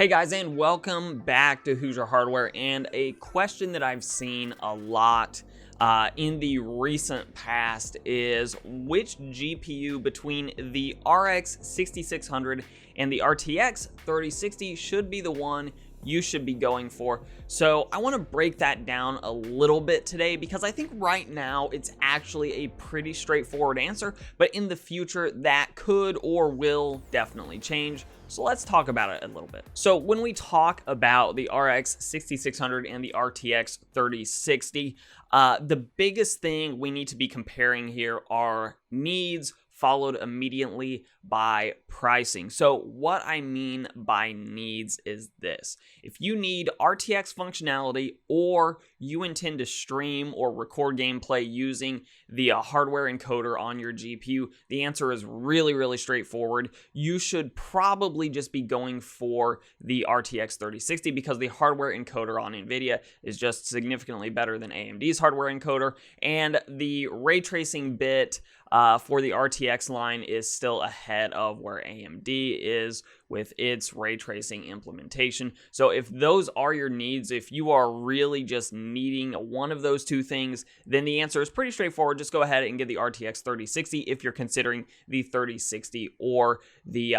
Hey guys, and welcome back to Hoosier Hardware. And a question that I've seen a lot in the recent past is which GPU between the RX 6600 and the RTX 3060 should be the one you should be going for. So I want to break that down a little bit today because I think right now it's actually a pretty straightforward answer, but in the future that could or will definitely change. So let's talk about it a little bit. So when we talk about the RX 6600 and the RTX 3060, the biggest thing we need to be comparing here are needs followed immediately by pricing. So what I mean by needs is this. If you need RTX functionality or you intend to stream or record gameplay using the hardware encoder on your GPU, the answer is really straightforward. You should probably just be going for the RTX 3060 because the hardware encoder on NVIDIA is just significantly better than AMD's hardware encoder, and the ray tracing bit for the RTX line is still ahead of where AMD is with its ray tracing implementation. So if those are your needs, if you are really just needing one of those two things, then the answer is pretty straightforward. Just go ahead and get the RTX 3060 if you're considering the 3060 or the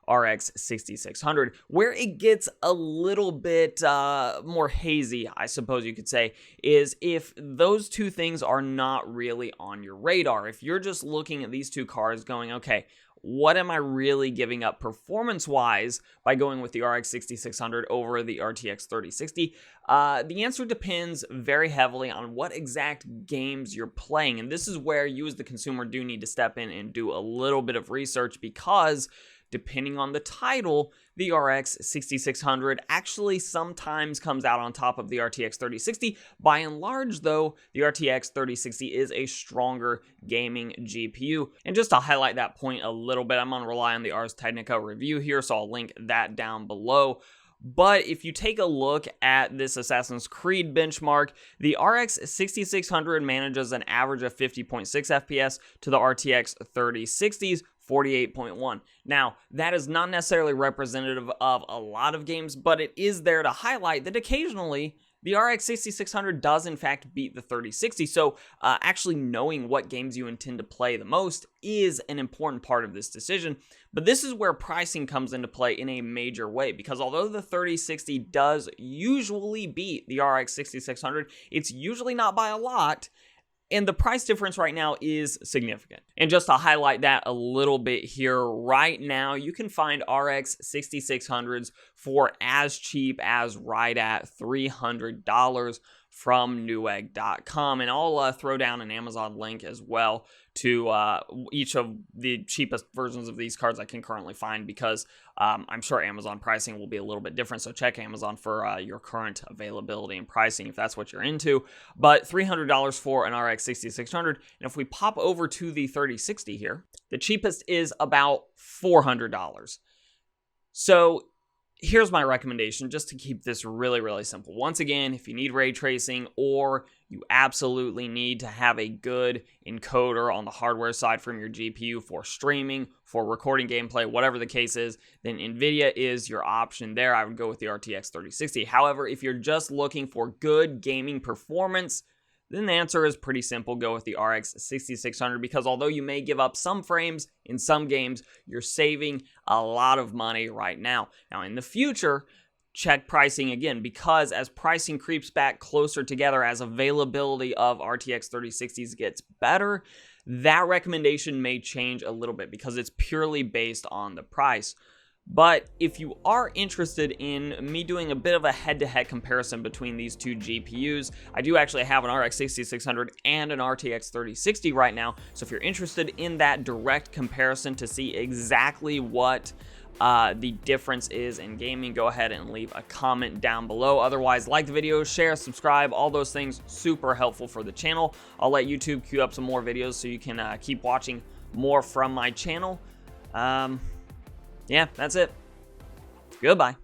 RX 6600. Where it gets a little bit more hazy, I suppose you could say, is if those two things are not really on your radar. If you're just looking at these two cards going, okay, what am I really giving up performance-wise by going with the RX 6600 over the RTX 3060? The answer depends very heavily on what exact games you're playing, and this is where you as the consumer do need to step in and do a little bit of research because depending on the title, the RX 6600 actually sometimes comes out on top of the RTX 3060. By and large, though, the RTX 3060 is a stronger gaming GPU. And just to highlight that point a little bit, I'm going to rely on the Ars Technica review here, so I'll link that down below. But if you take a look at this Assassin's Creed benchmark, the RX 6600 manages an average of 50.6 FPS to the RTX 3060's 48.1. Now, that is not necessarily representative of a lot of games, but it is there to highlight that occasionally the RX 6600 does in fact beat the 3060, so actually knowing what games you intend to play the most is an important part of this decision. But this is where pricing comes into play in a major way, because although the 3060 does usually beat the RX 6600, it's usually not by a lot, and the price difference right now is significant. And just to highlight that a little bit here, right now you can find RX 6600s for as cheap as right at $300 from Newegg.com. And I'll throw down an Amazon link as well to each of the cheapest versions of these cards I can currently find, because I'm sure Amazon pricing will be a little bit different, so check Amazon for your current availability and pricing if that's what you're into. But $300 for an RX 6600, and if we pop over to the 3060 here, the cheapest is about $400. So here's my recommendation, just to keep this really simple. Once again, if you need ray tracing or you absolutely need to have a good encoder on the hardware side from your GPU for streaming, for recording gameplay, whatever the case is, then NVIDIA is your option there. I would go with the RTX 3060. However, if you're just looking for good gaming performance, then the answer is pretty simple. Go with the RX 6600 because although you may give up some frames in some games, you're saving a lot of money right now. Now, in the future, check pricing again, because as pricing creeps back closer together, as availability of RTX 3060s gets better, that recommendation may change a little bit because it's purely based on the price. But if you are interested in me doing a bit of a head-to-head comparison between these two GPUs, I do actually have an RX 6600 and an RTX 3060 right now. So if you're interested in that direct comparison to see exactly what the difference is in gaming, go ahead and leave a comment down below. Otherwise, like the video, share, subscribe, all those things, super helpful for the channel. I'll let YouTube queue up some more videos so you can keep watching more from my channel. Yeah, that's it. Goodbye.